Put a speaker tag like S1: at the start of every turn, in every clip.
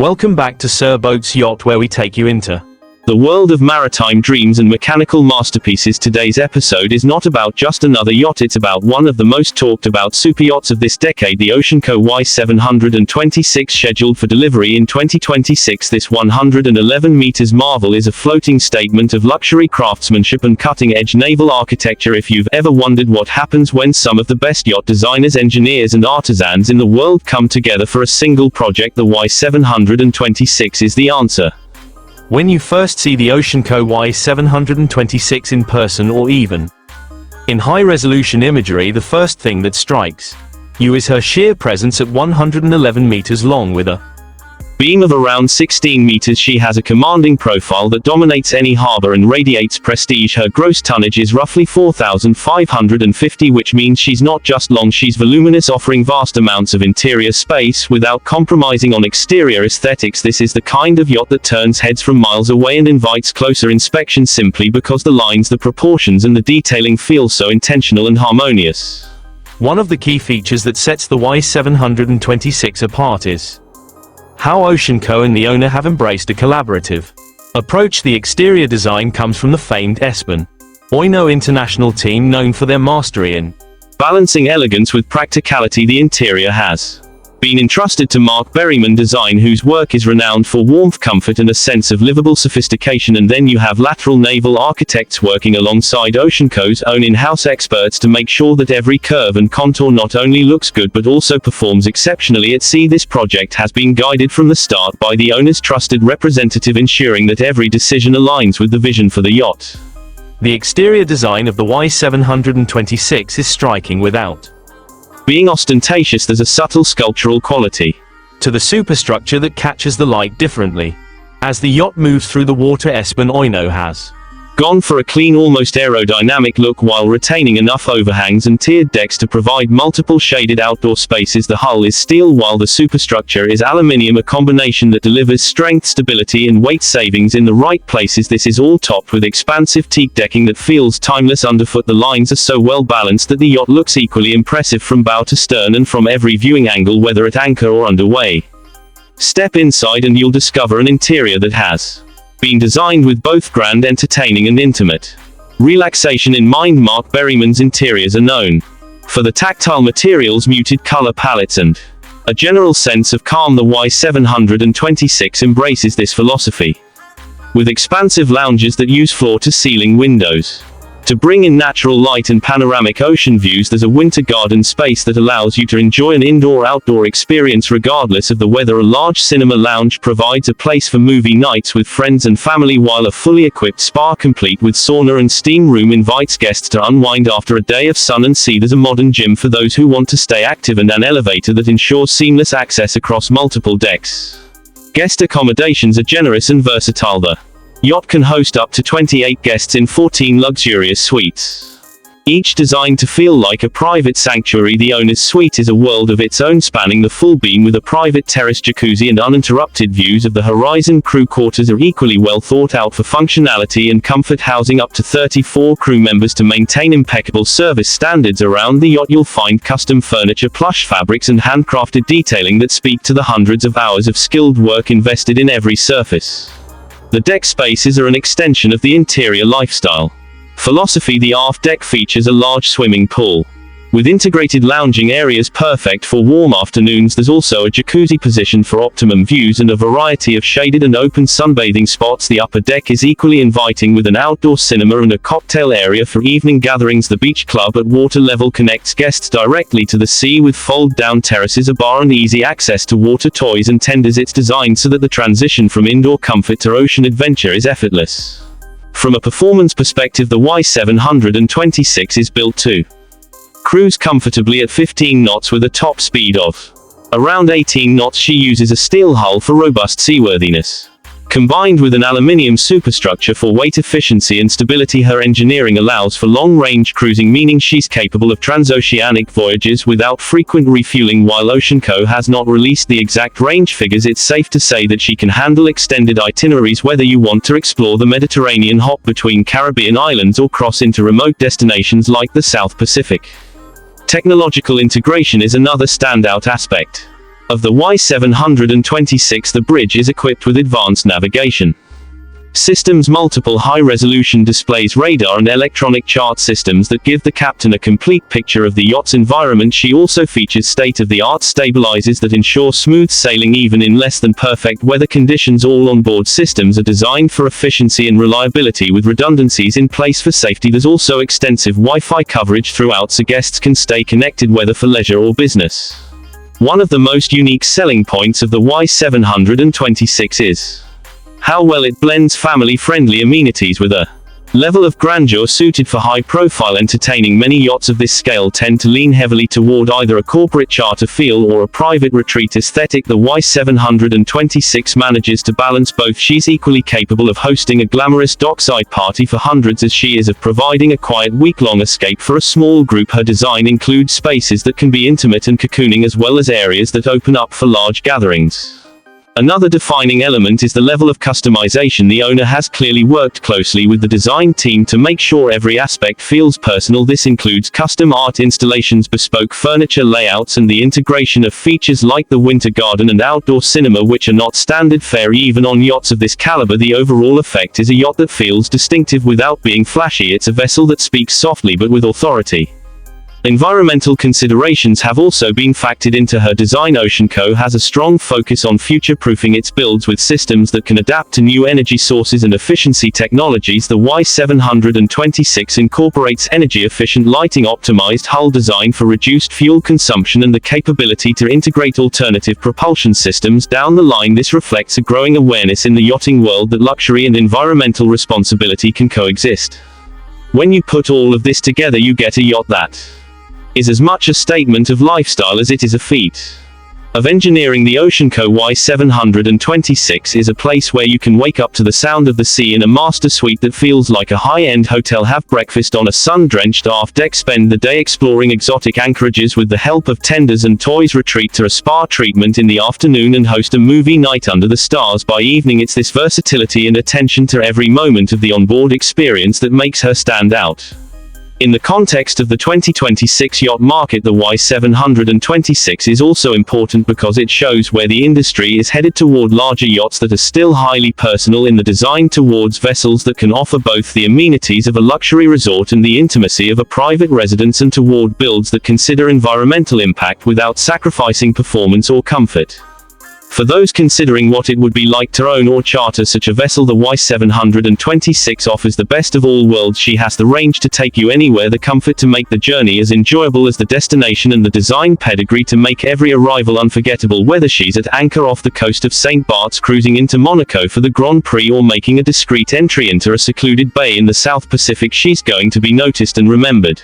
S1: Welcome back to Sir Boats Yacht, where we take you into
S2: the world of maritime dreams and mechanical masterpieces. Today's episode is not about just another yacht, it's about one of the most talked about superyachts of this decade, the Oceanco Y726, scheduled for delivery in 2026. This 111 meters marvel is a floating statement of luxury craftsmanship and cutting-edge naval architecture. If you've ever wondered what happens when some of the best yacht designers, engineers and artisans in the world come together for a single project, the Y726 is the answer.
S1: When you first see the Oceanco Y726 in person, or even in high-resolution imagery, the first thing that strikes you is her sheer presence. At 111 meters long with a beam of around 16 meters, she has a commanding profile that dominates any harbor and radiates prestige. Her gross tonnage is roughly 4,550, which means she's not just long, she's voluminous, offering vast amounts of interior space without compromising on exterior aesthetics. This is the kind of yacht that turns heads from miles away and invites closer inspection simply because the lines, the proportions and the detailing feel so intentional and harmonious. One of the key features that sets the Y726 apart is how Oceanco and the owner have embraced a collaborative approach. The exterior design comes from the famed Espen Øino international team, known for their mastery in balancing elegance with practicality. The interior has been entrusted to Mark Berryman Design, whose work is renowned for warmth, comfort and a sense of livable sophistication. And then you have lateral naval architects working alongside Oceanco's own in-house experts to make sure that every curve and contour not only looks good but also performs exceptionally at sea. This project has been guided from the start by the owner's trusted representative, ensuring that every decision aligns with the vision for the yacht. The exterior design of the Y726 is striking. Without being ostentatious, there's a subtle sculptural quality to the superstructure that catches the light differently. As the yacht moves through the water, Espen Øino has gone for a clean, almost aerodynamic look while retaining enough overhangs and tiered decks to provide multiple shaded outdoor spaces. The hull is steel while the superstructure is aluminium, a combination that delivers strength, stability and weight savings in the right places. This is all topped with expansive teak decking that feels timeless underfoot. The lines are so well balanced that the yacht looks equally impressive from bow to stern and from every viewing angle, whether at anchor or underway. Step inside and you'll discover an interior that has been designed with both grand, entertaining and intimate relaxation in mind. Mark Berryman's interiors are known for the tactile materials, muted color palettes and a general sense of calm. The Y726 embraces this philosophy with expansive lounges that use floor-to-ceiling windows to bring in natural light and panoramic ocean views. There's a winter garden space that allows you to enjoy an indoor-outdoor experience regardless of the weather. A large cinema lounge provides a place for movie nights with friends and family, while a fully equipped spa complete with sauna and steam room invites guests to unwind after a day of sun and sea. There's a modern gym for those who want to stay active and an elevator that ensures seamless access across multiple decks. Guest accommodations are generous and versatile. The yacht can host up to 28 guests in 14 luxurious suites, each designed to feel like a private sanctuary. The owner's suite is a world of its own, spanning the full beam with a private terrace, jacuzzi and uninterrupted views of the horizon. Crew quarters are equally well thought out for functionality and comfort, housing up to 34 crew members. To maintain impeccable service standards around the yacht, you'll find custom furniture, plush fabrics and handcrafted detailing that speak to the hundreds of hours of skilled work invested in every surface. The deck spaces are an extension of the interior lifestyle philosophy. The aft deck features a large swimming pool with integrated lounging areas perfect for warm afternoons. There's also a jacuzzi positioned for optimum views and a variety of shaded and open sunbathing spots. The upper deck is equally inviting with an outdoor cinema and a cocktail area for evening gatherings. The beach club at water level connects guests directly to the sea with fold-down terraces, a bar and easy access to water toys and tenders. It's designed so that the transition from indoor comfort to ocean adventure is effortless. From a performance perspective, the Y726 is built to cruise comfortably at 15 knots with a top speed of around 18 knots. She uses a steel hull for robust seaworthiness, combined with an aluminium superstructure for weight efficiency and stability. Her engineering allows for long-range cruising, meaning she's capable of transoceanic voyages without frequent refueling. While Oceanco has not released the exact range figures, it's safe to say that she can handle extended itineraries, whether you want to explore the Mediterranean, hop between Caribbean islands or cross into remote destinations like the South Pacific. Technological integration is another standout aspect.
S2: Of the Y726, the bridge is equipped with advanced navigation systems, multiple high-resolution displays, radar and electronic chart systems that give the captain a complete picture of the yacht's environment. She also features state-of-the-art stabilizers that ensure smooth sailing even in less than perfect weather conditions. All onboard systems are designed for efficiency and reliability with redundancies in place for safety. There's also extensive Wi-Fi coverage throughout so guests can stay connected whether for leisure or business. One of the most unique selling points of the Y726 is how well it blends family-friendly amenities with a level of grandeur suited for high-profile entertaining. Many yachts of this scale tend to lean heavily toward either a corporate charter feel or a private retreat aesthetic. The Y726 manages to balance both. She's equally capable of hosting a glamorous dockside party for hundreds as she is of providing a quiet week-long escape for a small group. Her design includes spaces that can be intimate and cocooning as well as areas that open up for large gatherings. Another defining element is the level of customization. The owner has clearly worked closely with the design team to make sure every aspect feels personal. This includes custom art installations, bespoke furniture layouts, and the integration of features like the winter garden and outdoor cinema, which are not standard fare even on yachts of this caliber. The overall effect is a yacht that feels distinctive without being flashy. It's a vessel that speaks softly but with authority. Environmental considerations have also been factored into her design. Oceanco has a strong focus on future-proofing its builds with systems that can adapt to new energy sources and efficiency technologies. The Y726 incorporates energy-efficient lighting, optimized hull design for reduced fuel consumption, and the capability to integrate alternative propulsion systems down the line. This reflects a growing awareness in the yachting world that luxury and environmental responsibility can coexist. When you put all of this together, you get a yacht that is as much a statement of lifestyle as it is a feat of engineering. The Oceanco Y726 is a place where you can wake up to the sound of the sea in a master suite that feels like a high-end hotel, have breakfast on a sun-drenched aft deck, spend the day exploring exotic anchorages with the help of tenders and toys, retreat to a spa treatment in the afternoon, and host a movie night under the stars by evening. It's this versatility and attention to every moment of the onboard experience that makes her stand out. In the context of the 2026 yacht market, the Y726 is also important because it shows where the industry is headed, toward larger yachts that are still highly personal in the design, towards vessels that can offer both the amenities of a luxury resort and the intimacy of a private residence, and toward builds that consider environmental impact without sacrificing performance or comfort. For those considering what it would be like to own or charter such a vessel, the Y726 offers the best of all worlds. She has the range to take you anywhere, the comfort to make the journey as enjoyable as the destination, and the design pedigree to make every arrival unforgettable. Whether she's at anchor off the coast of St. Bart's, cruising into Monaco for the Grand Prix, or making a discreet entry into a secluded bay in the South Pacific, she's going to be noticed and remembered.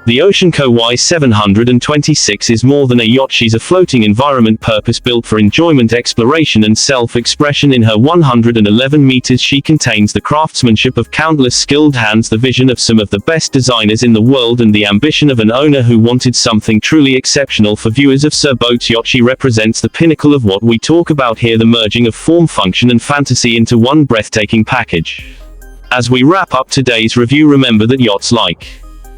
S2: The Oceanco Y726 is more than a yacht. She's a floating environment purpose-built for enjoyment, exploration and self-expression. In her 111 meters, she contains the craftsmanship of countless skilled hands, the vision of some of the best designers in the world, and the ambition of an owner who wanted something truly exceptional for viewers of Sir Boats Yacht. She represents the pinnacle of what we talk about here, the merging of form, function and fantasy into one breathtaking package. As we wrap up today's review, remember that yachts like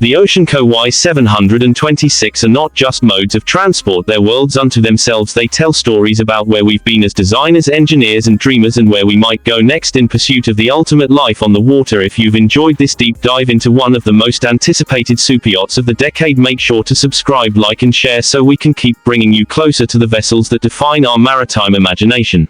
S2: the Oceanco Y726 are not just modes of transport, they're worlds unto themselves. They tell stories about where we've been as designers, engineers and dreamers, and where we might go next in pursuit of the ultimate life on the water. If you've enjoyed this deep dive into one of the most anticipated superyachts of the decade, make sure to subscribe, like and share so we can keep bringing you closer to the vessels that define our maritime imagination.